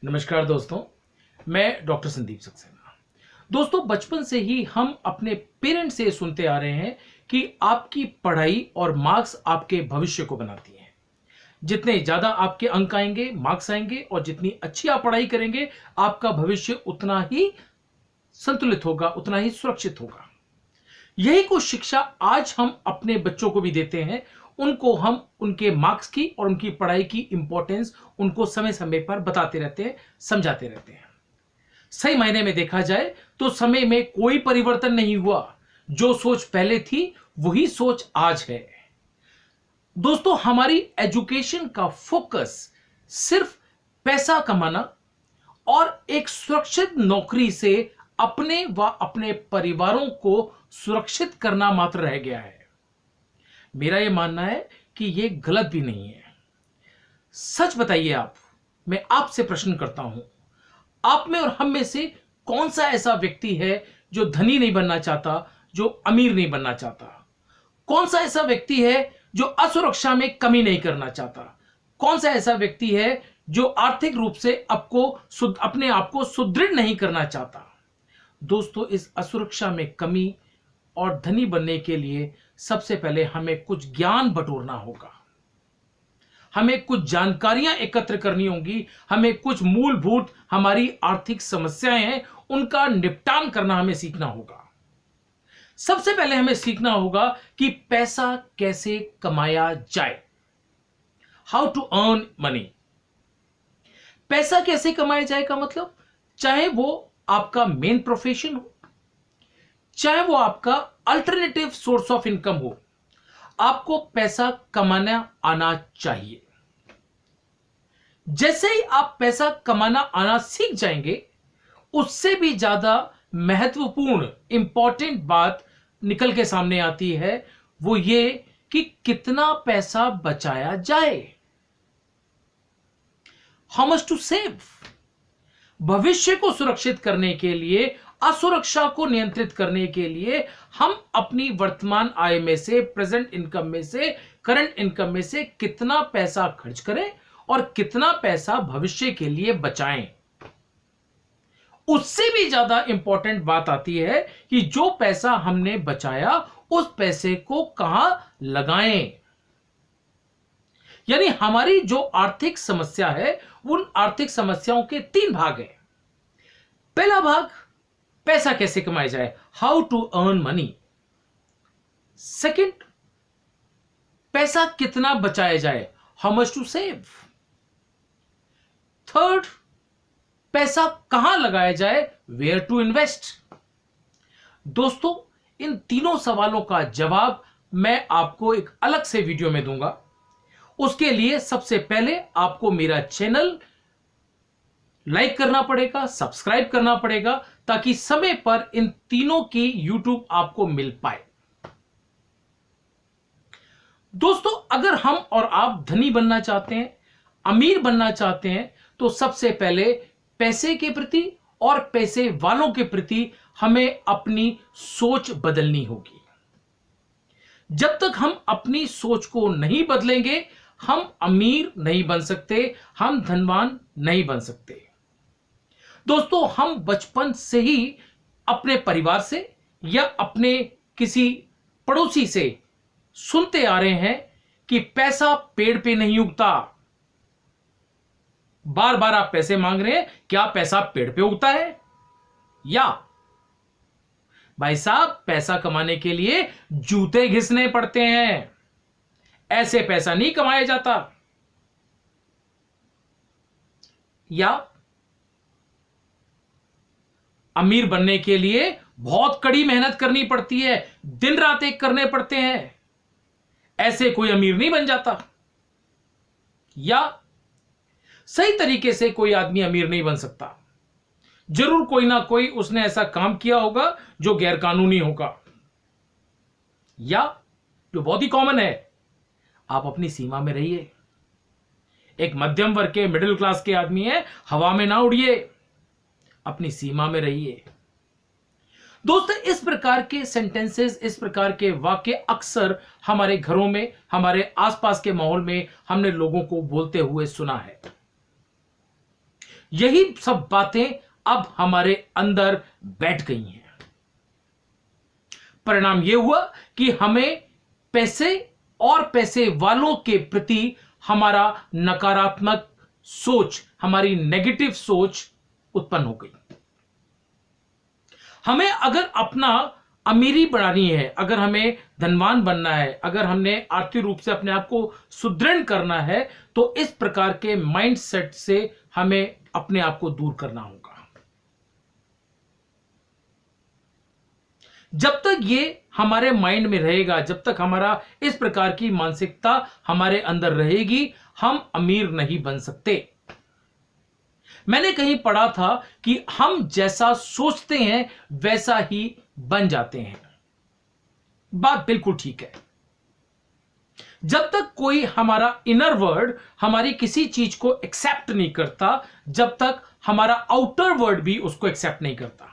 नमस्कार दोस्तों, मैं डॉक्टर संदीप सक्सेना। दोस्तों, बचपन से ही हम अपने पेरेंट्स से सुनते आ रहे हैं कि आपकी पढ़ाई और मार्क्स आपके भविष्य को बनाती हैं। जितने ज़्यादा आपके अंक आएंगे, मार्क्स आएंगे और जितनी अच्छी आप पढ़ाई करेंगे, आपका भविष्य उतना ही संतुलित होगा, उतना ही सुरक्षित होगा। यही कुछ शिक्षा आज हम अपने बच्चों को भी देते हैं। उनको हम उनके मार्क्स की और उनकी पढ़ाई की इंपॉर्टेंस उनको समय समय पर बताते रहते हैं, समझाते रहते हैं। सही मायने में देखा जाए तो समय में कोई परिवर्तन नहीं हुआ। जो सोच पहले थी वही सोच आज है। दोस्तों, हमारी एजुकेशन का फोकस सिर्फ पैसा कमाना और एक सुरक्षित नौकरी से अपने व अपने परिवारों को सुरक्षित करना मात्र रह गया है। मेरा यह मानना है कि यह गलत भी नहीं है। सच बताइए, मैं आपसे प्रश्न करता हूं, आप में और हम में से कौन सा ऐसा व्यक्ति है जो धनी नहीं बनना चाहता, जो अमीर नहीं बनना चाहता? कौन सा ऐसा व्यक्ति है जो असुरक्षा में कमी नहीं करना चाहता? कौन सा ऐसा व्यक्ति है जो आर्थिक रूप से अपने आप को सुदृढ़ नहीं करना चाहता? दोस्तों, इस असुरक्षा में कमी और धनी बनने के लिए सबसे पहले हमें कुछ ज्ञान बटोरना होगा। हमें कुछ जानकारियां एकत्र करनी होंगी। हमें कुछ मूलभूत हमारी आर्थिक समस्याएं हैं, उनका निपटान करना हमें सीखना होगा। सबसे पहले हमें सीखना होगा कि पैसा कैसे कमाया जाए। How to earn money. पैसा कैसे कमाया जाए का मतलब, चाहे वो आपका मेन प्रोफेशन हो, चाहे वो आपका अल्टरनेटिव सोर्स ऑफ इनकम हो, आपको पैसा कमाना आना चाहिए। जैसे ही आप पैसा कमाना आना सीख जाएंगे, उससे भी ज्यादा महत्वपूर्ण इंपॉर्टेंट बात निकल के सामने आती है, वो ये कि कितना पैसा बचाया जाए। How much to save. भविष्य को सुरक्षित करने के लिए, असुरक्षा को नियंत्रित करने के लिए हम अपनी वर्तमान आय में से, प्रेजेंट इनकम में से, करंट इनकम में से कितना पैसा खर्च करें और कितना पैसा भविष्य के लिए बचाएं। उससे भी ज्यादा इंपॉर्टेंट बात आती है कि जो पैसा हमने बचाया उस पैसे को कहां लगाएं। यानी हमारी जो आर्थिक समस्या है, उन आर्थिक समस्याओं के 3 भाग हैं। पहला भाग, पैसा कैसे कमाया जाए, how to earn money. Second, पैसा कितना बचाया जाए, how much to save. Third, पैसा कहां लगाया जाए, वेयर टू इन्वेस्ट। दोस्तों, इन तीनों सवालों का जवाब मैं आपको एक अलग से वीडियो में दूंगा। उसके लिए सबसे पहले आपको मेरा चैनल लाइक करना पड़ेगा, सब्सक्राइब करना पड़ेगा, ताकि समय पर इन तीनों की यूट्यूब आपको मिल पाए। दोस्तों, अगर हम और आप धनी बनना चाहते हैं, अमीर बनना चाहते हैं, तो सबसे पहले पैसे के प्रति और पैसे वालों के प्रति हमें अपनी सोच बदलनी होगी। जब तक हम अपनी सोच को नहीं बदलेंगे, हम अमीर नहीं बन सकते, हम धनवान नहीं बन सकते। दोस्तों, हम बचपन से ही अपने परिवार से या अपने किसी पड़ोसी से सुनते आ रहे हैं कि पैसा पेड़ पे नहीं उगता। बार बार आप पैसे मांग रहे हैं, क्या पैसा पेड़ पे उगता है? या भाई साहब, पैसा कमाने के लिए जूते घिसने पड़ते हैं, ऐसे पैसा नहीं कमाया जाता। या अमीर बनने के लिए बहुत कड़ी मेहनत करनी पड़ती है, दिन रात एक करने पड़ते हैं, ऐसे कोई अमीर नहीं बन जाता। या सही तरीके से कोई आदमी अमीर नहीं बन सकता, जरूर कोई ना कोई उसने ऐसा काम किया होगा जो गैरकानूनी होगा। या जो बहुत ही कॉमन है, आप अपनी सीमा में रहिए। एक मध्यम वर्ग के, मिडिल क्लास के आदमी है, हवा में ना उड़िए, अपनी सीमा में रहिए। दोस्तों, इस प्रकार के सेंटेंसेस, इस प्रकार के वाक्य अक्सर हमारे घरों में, हमारे आसपास के माहौल में हमने लोगों को बोलते हुए सुना है। यही सब बातें अब हमारे अंदर बैठ गई हैं। परिणाम यह हुआ कि हमें पैसे और पैसे वालों के प्रति हमारा नकारात्मक सोच, हमारी नेगेटिव सोच उत्पन्न हो गई। हमें अगर अपना अमीरी बढ़ानी है, अगर हमें धनवान बनना है, अगर हमने आर्थिक रूप से अपने आप को सुदृढ़ करना है, तो इस प्रकार के माइंडसेट से हमें अपने आप को दूर करना होगा। जब तक ये हमारे माइंड में रहेगा, जब तक हमारा इस प्रकार की मानसिकता हमारे अंदर रहेगी, हम अमीर नहीं बन सकते। मैंने कहीं पढ़ा था कि हम जैसा सोचते हैं वैसा ही बन जाते हैं। बात बिल्कुल ठीक है। जब तक कोई हमारा इनर वर्ड हमारी किसी चीज को एक्सेप्ट नहीं करता, जब तक हमारा आउटर वर्ड भी उसको एक्सेप्ट नहीं करता।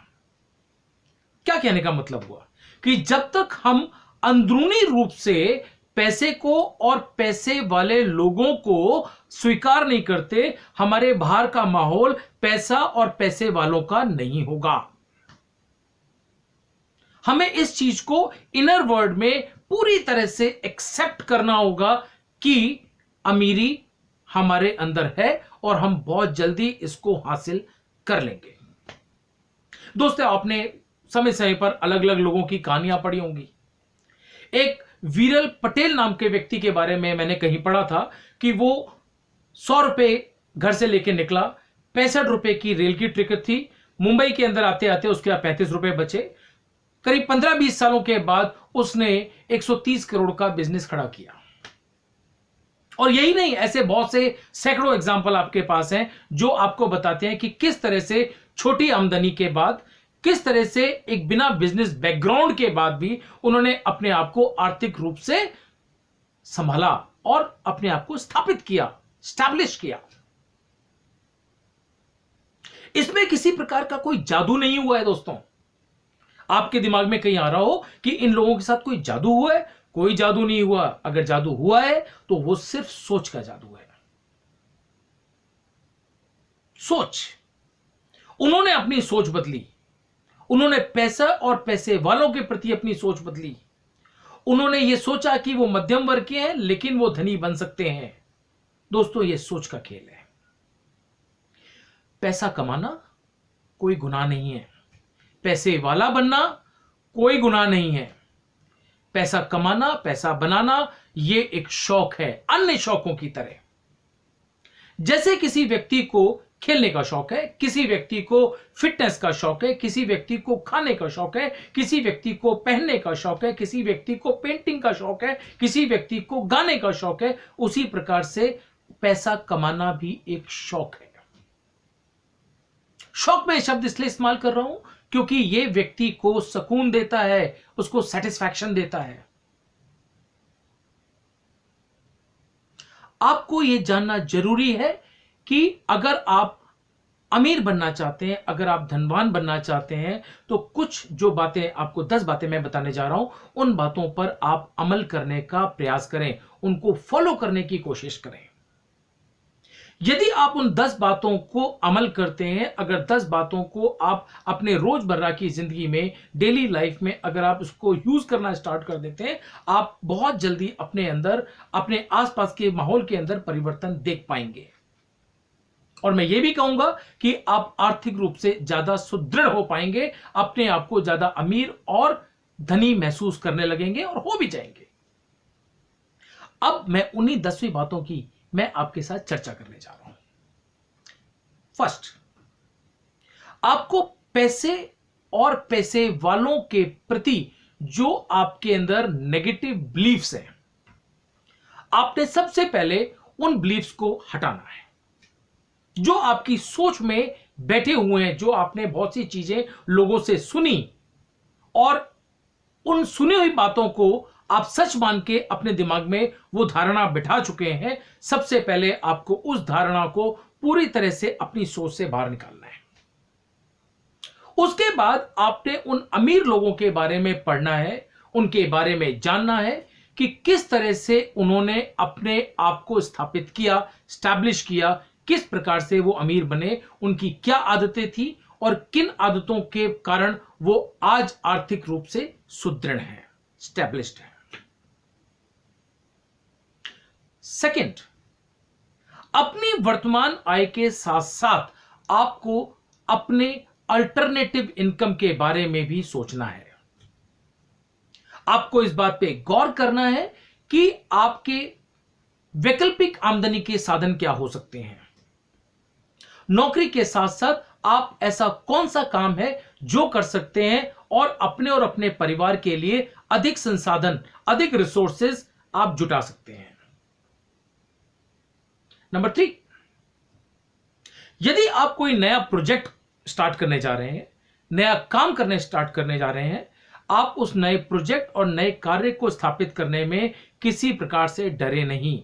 क्या कहने का मतलब हुआ कि जब तक हम अंदरूनी रूप से पैसे को और पैसे वाले लोगों को स्वीकार नहीं करते, हमारे बाहर का माहौल पैसा और पैसे वालों का नहीं होगा। हमें इस चीज को इनर वर्ल्ड में पूरी तरह से एक्सेप्ट करना होगा कि अमीरी हमारे अंदर है और हम बहुत जल्दी इसको हासिल कर लेंगे। दोस्तों, आपने समय समय पर अलग अलग लोगों की कहानियां पढ़ी होंगी। एक वीरल पटेल नाम के व्यक्ति के बारे में मैंने कहीं पढ़ा था कि वो 100 रुपए घर से लेके निकला, 65 रुपए की रेल की टिकट थी, मुंबई के अंदर आते आते उसके 35 रुपए बचे। करीब 15-20 सालों के बाद उसने 130 करोड़ का बिजनेस खड़ा किया। और यही नहीं, ऐसे बहुत से सैकड़ों एग्जाम्पल आपके पास हैं जो आपको बताते हैं कि किस तरह से छोटी आमदनी के बाद, किस तरह से एक बिना बिजनेस बैकग्राउंड के बाद भी उन्होंने अपने आप को आर्थिक रूप से संभाला और अपने आप को स्थापित किया, स्टैब्लिश किया। इसमें किसी प्रकार का कोई जादू नहीं हुआ है। दोस्तों, आपके दिमाग में कहीं आ रहा हो कि इन लोगों के साथ कोई जादू हुआ है, कोई जादू नहीं हुआ। अगर जादू हुआ है तो वो सिर्फ सोच का जादू है। सोच, उन्होंने अपनी सोच बदली, उन्होंने पैसा और पैसे वालों के प्रति अपनी सोच बदली। उन्होंने ये सोचा कि वो मध्यम वर्ग के हैं लेकिन वो धनी बन सकते हैं। दोस्तों, ये सोच का खेल है। पैसा कमाना कोई गुनाह नहीं है, पैसे वाला बनना कोई गुनाह नहीं है। पैसा कमाना, पैसा बनाना, ये एक शौक है, अन्य शौकों की तरह। जैसे किसी व्यक्ति को खेलने का शौक है, किसी व्यक्ति को फिटनेस का शौक है, किसी व्यक्ति को खाने का शौक है, किसी व्यक्ति को पहनने का शौक है, किसी व्यक्ति को पेंटिंग का शौक है, किसी व्यक्ति को गाने का शौक है, उसी प्रकार से पैसा कमाना भी एक शौक है। शौक में शब्द इसलिए इस्तेमाल कर रहा हूं क्योंकि यह व्यक्ति को सुकून देता है, उसको सेटिस्फैक्शन देता है। आपको यह जानना जरूरी है कि अगर आप अमीर बनना चाहते हैं, अगर आप धनवान बनना चाहते हैं, तो कुछ जो बातें आपको 10 बातें मैं बताने जा रहा हूं, उन बातों पर आप अमल करने का प्रयास करें, उनको फॉलो करने की कोशिश करें। यदि आप उन 10 बातों को अमल करते हैं, अगर 10 बातों को आप अपने रोजमर्रा की जिंदगी में, डेली लाइफ में अगर आप उसको यूज करना स्टार्ट कर देते हैं, आप बहुत जल्दी अपने अंदर, अपने आसपास के माहौल के अंदर परिवर्तन देख पाएंगे। और मैं ये भी कहूंगा कि आप आर्थिक रूप से ज्यादा सुदृढ़ हो पाएंगे, अपने आप को ज्यादा अमीर और धनी महसूस करने लगेंगे और हो भी जाएंगे। अब मैं उन्हीं 10वीं बातों की मैं आपके साथ चर्चा करने जा रहा हूं। फर्स्ट, आपको पैसे और पैसे वालों के प्रति जो आपके अंदर नेगेटिव बिलीफ्स हैं, आपने सबसे पहले उन बिलीफ्स को हटाना है जो आपकी सोच में बैठे हुए हैं, जो आपने बहुत सी चीजें लोगों से सुनी और उन सुनी हुई बातों को आप सच मान के अपने दिमाग में वो धारणा बिठा चुके हैं। सबसे पहले आपको उस धारणा को पूरी तरह से अपनी सोच से बाहर निकालना है। उसके बाद आपने उन अमीर लोगों के बारे में पढ़ना है, उनके बारे में जानना है कि किस तरह से उन्होंने अपने आप को स्थापित किया, स्टैब्लिश किया, किस प्रकार से वो अमीर बने, उनकी क्या आदतें थी और किन आदतों के कारण वो आज आर्थिक रूप से सुदृढ़ हैं, स्टैब्लिश्ड हैं। सेकंड, अपनी वर्तमान आय के साथ साथ आपको अपने अल्टरनेटिव इनकम के बारे में भी सोचना है। आपको इस बात पे गौर करना है कि आपके वैकल्पिक आमदनी के साधन क्या हो सकते हैं। नौकरी के साथ साथ आप ऐसा कौन सा काम है जो कर सकते हैं और अपने परिवार के लिए अधिक संसाधन, अधिक रिसोर्सेज आप जुटा सकते हैं। नंबर 3, यदि आप कोई नया प्रोजेक्ट स्टार्ट करने जा रहे हैं, नया काम करने स्टार्ट करने जा रहे हैं, आप उस नए प्रोजेक्ट और नए कार्य को स्थापित करने में किसी प्रकार से डरे नहीं।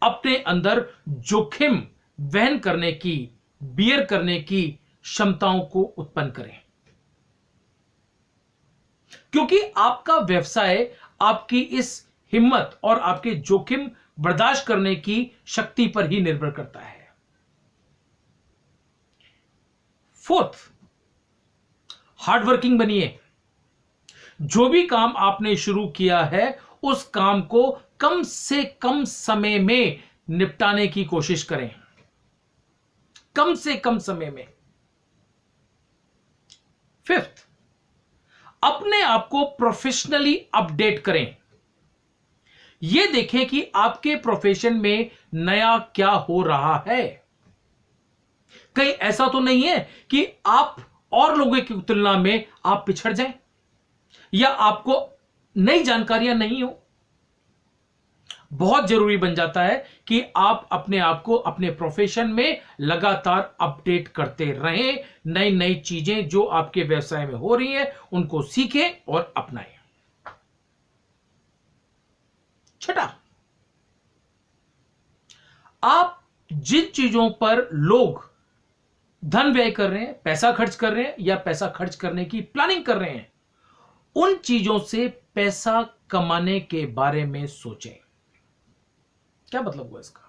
अपने अंदर जोखिम वहन करने की, बियर करने की क्षमताओं को उत्पन्न करें, क्योंकि आपका व्यवसाय आपकी इस हिम्मत और आपके जोखिम बर्दाश्त करने की शक्ति पर ही निर्भर करता है। फोर्थ, हार्डवर्किंग बनिए। जो भी काम आपने शुरू किया है उस काम को कम से कम समय में निपटाने की कोशिश करें, कम से कम समय में। फिफ्थ, अपने आप को प्रोफेशनली अपडेट करें। यह देखें कि आपके प्रोफेशन में नया क्या हो रहा है। कहीं ऐसा तो नहीं है कि आप और लोगों की तुलना में आप पिछड़ जाएं या आपको नई जानकारियां नहीं हो। बहुत जरूरी बन जाता है कि आप अपने आप को अपने प्रोफेशन में लगातार अपडेट करते रहें। नई नई चीजें जो आपके व्यवसाय में हो रही हैं उनको सीखें और अपनाएं। छठा, आप जिन चीजों पर लोग धन व्यय कर रहे हैं, पैसा खर्च कर रहे हैं या पैसा खर्च करने की प्लानिंग कर रहे हैं, उन चीजों से पैसा कमाने के बारे में सोचें। क्या मतलब हुआ इसका?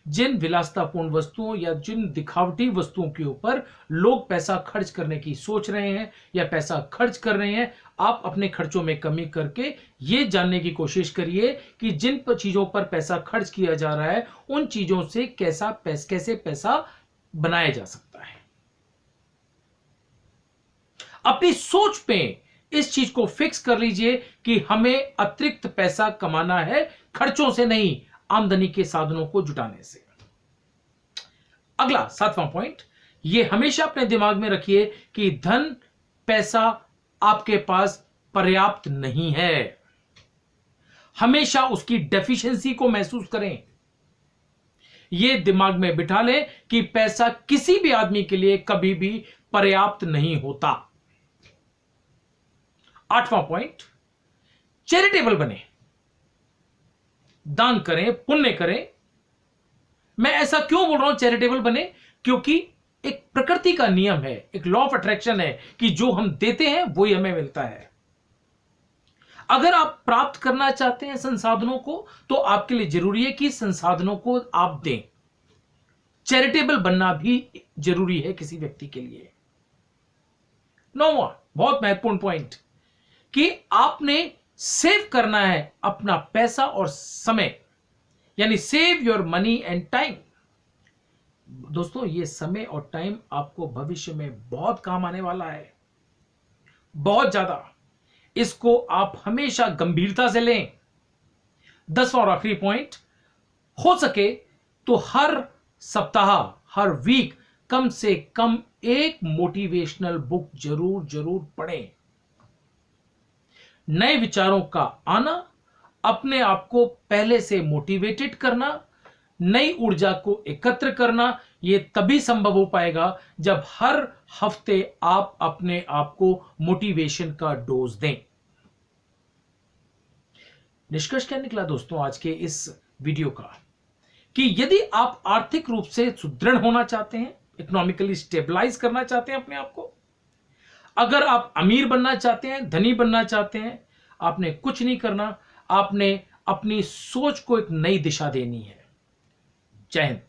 जिन विलासितापूर्ण वस्तुओं या जिन दिखावटी वस्तुओं के ऊपर लोग पैसा खर्च करने की सोच रहे हैं या पैसा खर्च कर रहे हैं, आप अपने खर्चों में कमी करके यह जानने की कोशिश करिए कि जिन चीजों पर पैसा खर्च किया जा रहा है उन चीजों से कैसे पैसा बनाया जा सकता है। अपनी सोच पे इस चीज को फिक्स कर लीजिए कि हमें अतिरिक्त पैसा कमाना है, खर्चों से नहीं, आमदनी के साधनों को जुटाने से। अगला 7वां पॉइंट, यह हमेशा अपने दिमाग में रखिए कि धन, पैसा आपके पास पर्याप्त नहीं है। हमेशा उसकी डेफिशिएंसी को महसूस करें। यह दिमाग में बिठा लें कि पैसा किसी भी आदमी के लिए कभी भी पर्याप्त नहीं होता। 8वां पॉइंट, चैरिटेबल बने, दान करें, पुण्य करें। मैं ऐसा क्यों बोल रहा हूं चैरिटेबल बने? क्योंकि एक प्रकृति का नियम है, एक लॉ ऑफ अट्रैक्शन है कि जो हम देते हैं वही हमें मिलता है। अगर आप प्राप्त करना चाहते हैं संसाधनों को, तो आपके लिए जरूरी है कि संसाधनों को आप दें। चैरिटेबल बनना भी जरूरी है किसी व्यक्ति के लिए। 9वां बहुत महत्वपूर्ण पॉइंट, कि आपने सेव करना है अपना पैसा और समय, यानी save your money and time. दोस्तों, ये समय और टाइम आपको भविष्य में बहुत काम आने वाला है, बहुत ज्यादा। इसको आप हमेशा गंभीरता से लें। 10वां और आखिरी पॉइंट, हो सके तो हर सप्ताह, हर वीक कम से कम एक मोटिवेशनल बुक जरूर पढ़ें। नए विचारों का आना, अपने आप को पहले से मोटिवेटेड करना, नई ऊर्जा को एकत्र करना, यह तभी संभव हो पाएगा जब हर हफ्ते आप अपने आप को मोटिवेशन का डोज दें। निष्कर्ष क्या निकला दोस्तों आज के इस वीडियो का? कि यदि आप आर्थिक रूप से सुदृढ़ होना चाहते हैं, इकोनॉमिकली स्टेबलाइज करना चाहते हैं अपने आप को, अगर आप अमीर बनना चाहते हैं, धनी बनना चाहते हैं, आपने कुछ नहीं करना, आपने अपनी सोच को एक नई दिशा देनी है। जय हिंद।